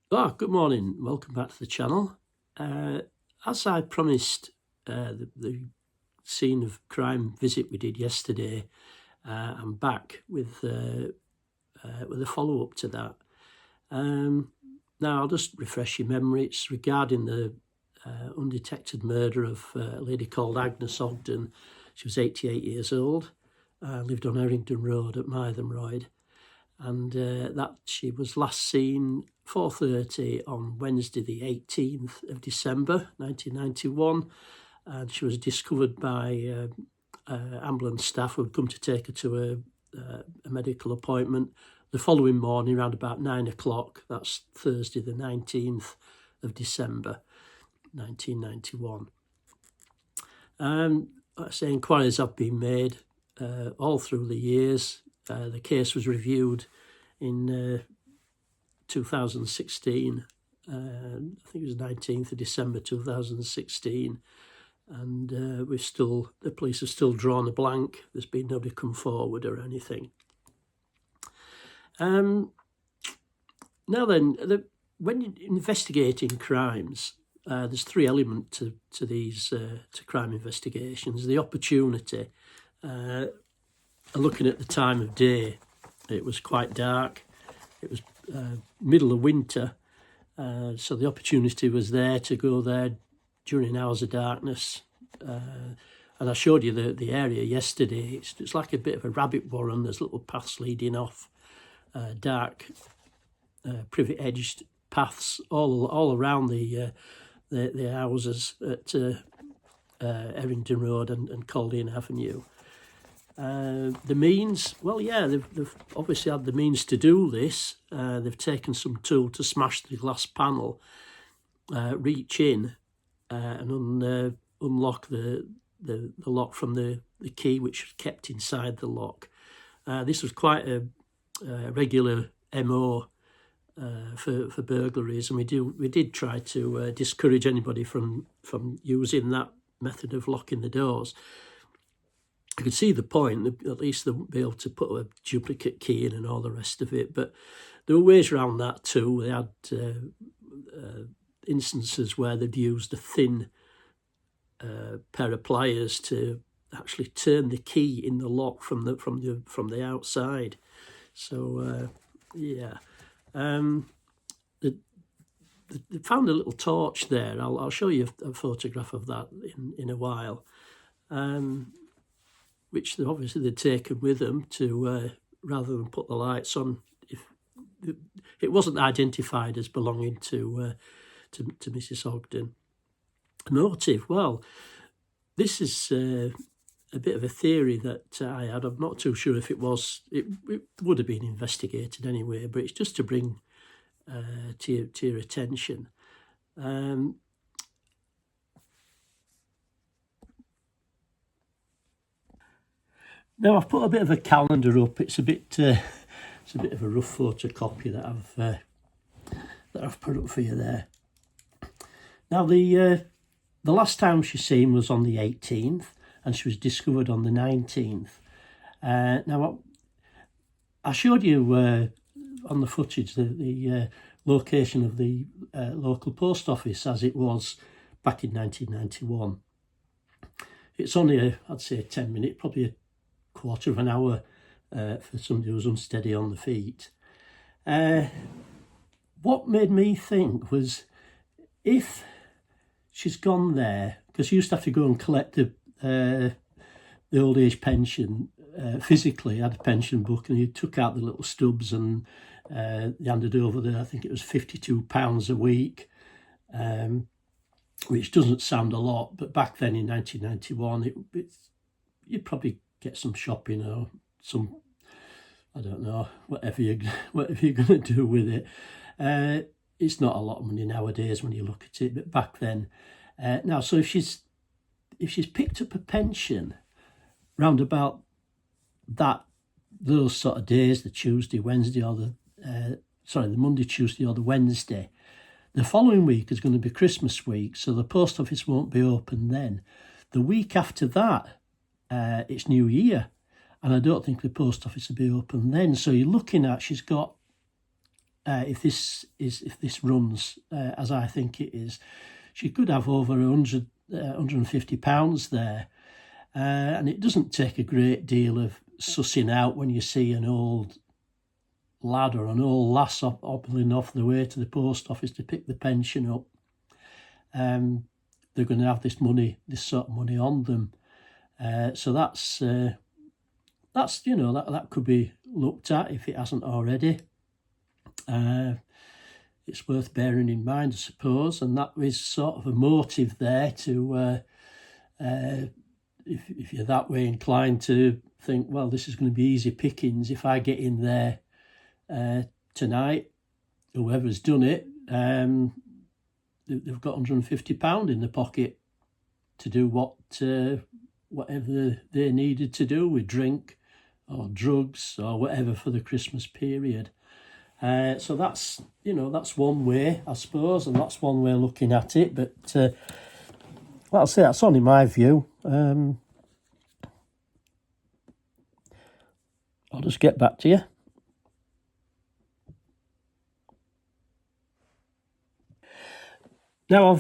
Good morning. Welcome back to the channel. As I promised, the scene of crime visit we did yesterday, I'm back with a follow-up to that. Now, I'll just refresh your memory. It's regarding the undetected murder of a lady called Agnes Ogden. She was 88 years old, lived on Errington Road at Mytholmroyd. And that she was last seen 4:30 on Wednesday the 18th of December 1991, and she was discovered by ambulance staff who had come to take her to a medical appointment the following morning around about 9 o'clock. That's Thursday the 19th of December 1991. Like I say, inquiries have been made all through the years. The case was reviewed in 2016. I think it was 19th of December 2016, and the police have still drawn a blank. There's been nobody come forward or anything. Now then, when you're investigating crimes, there's three elements to these to crime investigations. The opportunity. Looking at the time of day, it was quite dark. It was middle of winter, so the opportunity was there to go there during hours of darkness. And I showed you the area yesterday. It's like a bit of a rabbit warren. There's little paths leading off, dark, privet-edged paths all around the houses at Errington Road and Caldean Avenue. The means, well, yeah, they've obviously had the means to do this. They've taken some tool to smash the glass panel, reach in and unlock the lock from the key which was kept inside the lock. This was quite a regular MO for burglaries, and we did try to discourage anybody from using that method of locking the doors. I could see the point. At least they'll be able to put a duplicate key in and all the rest of it. But there were ways around that too. They had instances where they'd used a thin pair of pliers to actually turn the key in the lock from the outside. So yeah, they found a little torch there. I'll show you a photograph of that in a while. Which they'd taken with them to rather than put the lights on. If it wasn't identified as belonging to Mrs. Ogden. Motive, well, this is a bit of a theory that I had. I'm not too sure if it would have been investigated anyway, but it's just to bring to your attention. Now I've put a bit of a calendar up. It's a bit of a rough photocopy that I've put up for you there. Now the last time she's seen was on the 18th, and she was discovered on the 19th. Now I showed you on the footage the location of the local post office as it was back in 1991. It's only I'd say a 10-minute, probably a quarter of an hour for somebody who's unsteady on the feet. What made me think was, if she's gone there, because she used to have to go and collect the old age pension physically, had a pension book, and you took out the little stubs and they handed over I think it was £52 a week, which doesn't sound a lot, but back then in 1991, you'd probably get some shopping or some, I don't know, whatever you're going to do with it. It's not a lot of money nowadays when you look at it, but back then. Now, so if she's picked up a pension round about those sort of days, the Tuesday, Wednesday, or the Monday, Tuesday, or the Wednesday, the following week is going to be Christmas week, so the post office won't be open then. The week after that, it's New Year, and I don't think the post office will be open then. So you're looking at, she's got if this runs as I think it is, she could have over 150 pounds there, and it doesn't take a great deal of sussing out when you see an old lad or an old lass hobbling off the way to the post office to pick the pension up. They're going to have this sort of money on them, so that's that could be looked at if it hasn't already. It's worth bearing in mind, I suppose, and that is sort of a motive there to if you're that way inclined to think, well, this is going to be easy pickings if I get in there tonight. Whoever's done it, they've got £150 in the pocket to do whatever they needed to do with drink or drugs or whatever for the Christmas period. So that's one way, I suppose, and that's one way of looking at it. But like I say, that's only my view. I'll just get back to you. Now,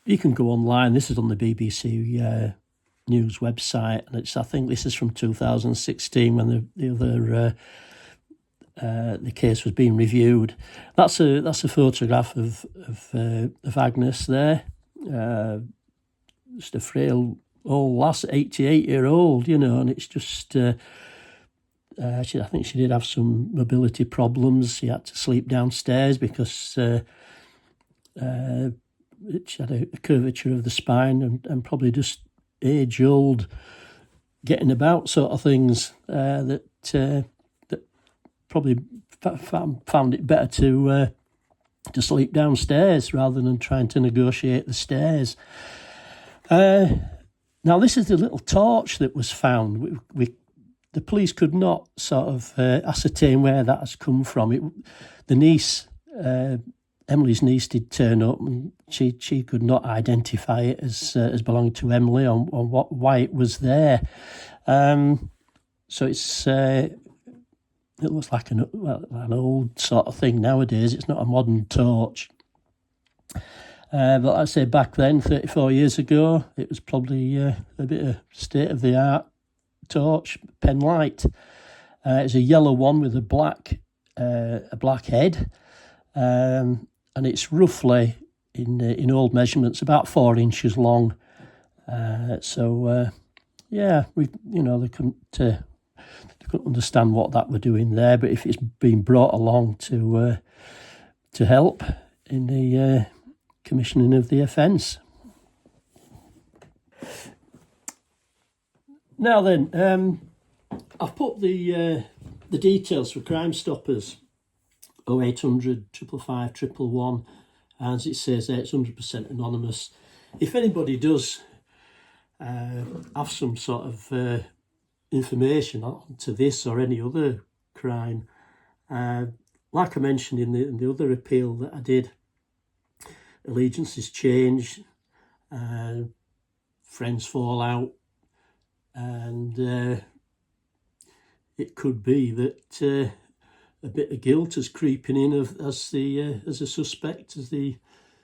you can go online. This is on the BBC News website, and I think this is from 2016 when the case was being reviewed. That's a photograph of Agnes there. Just a frail old lass, 88-year-old, and it's just. I think she did have some mobility problems. She had to sleep downstairs because she had a curvature of the spine and probably just age-old getting about sort of things that probably found it better to sleep downstairs rather than trying to negotiate the stairs. Now, this is the little torch that was found. The police could not sort of ascertain where that has come from. The niece, Emily's niece, did turn up, and she could not identify it as belonging to Emily on why it was there. So it looks like an old sort of thing nowadays. It's not a modern torch. But like I say, back then, 34 years ago, it was probably a bit of state-of-the-art torch, pen light. It's a yellow one with a black head, and it's roughly in old measurements about 4 inches long. They couldn't understand what that were doing there, but if it's been brought along to help in the commissioning of the offence. Now then, I've put the details for Crime Stoppers, 0800 555 111, as it says there, it's 100% anonymous. If anybody does have some sort of information on to this or any other crime, like I mentioned in the other appeal that I did, allegiances change, friends fall out, and it could be that a bit of guilt is creeping in as the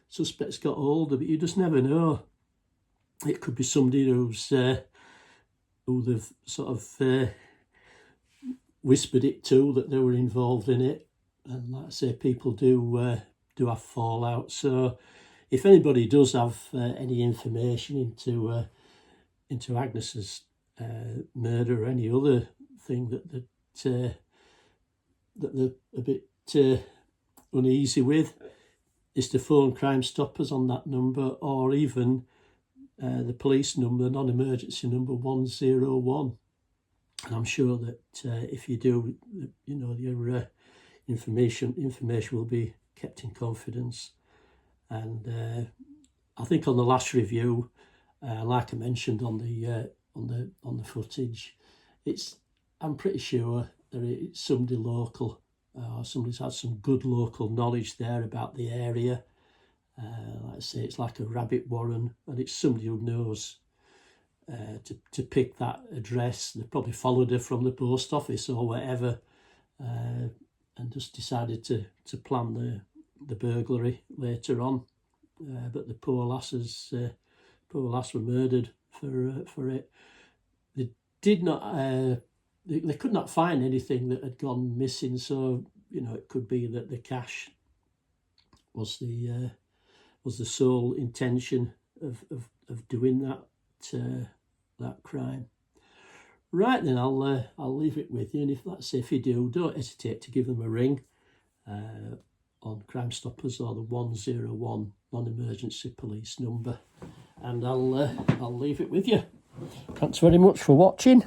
suspect's got older, but you just never know. It could be somebody who they've sort of whispered it to that they were involved in it, and like I say, people do have fallout. So if anybody does have any information into Agnes's murder or any other thing that they're a bit uneasy with, is to phone Crime Stoppers on that number, or even the police number, non-emergency number 101. And I'm sure that if you do, your information will be kept in confidence. And I think on the last review, like I mentioned on the footage, I'm pretty sure that it's somebody local, or somebody's had some good local knowledge there about the area. Like I say, it's like a rabbit warren, and it's somebody who knows to pick that address. They probably followed her from the post office or whatever, and and just decided to plan the burglary later on. But the poor lass were murdered for it. They did not. They could not find anything that had gone missing, so it could be that the cash was the sole intention of doing that crime. Right then, I'll leave it with you, and if you do, don't hesitate to give them a ring on Crime Stoppers or the 101 non-emergency police number, and I'll leave it with you. Thanks very much for watching.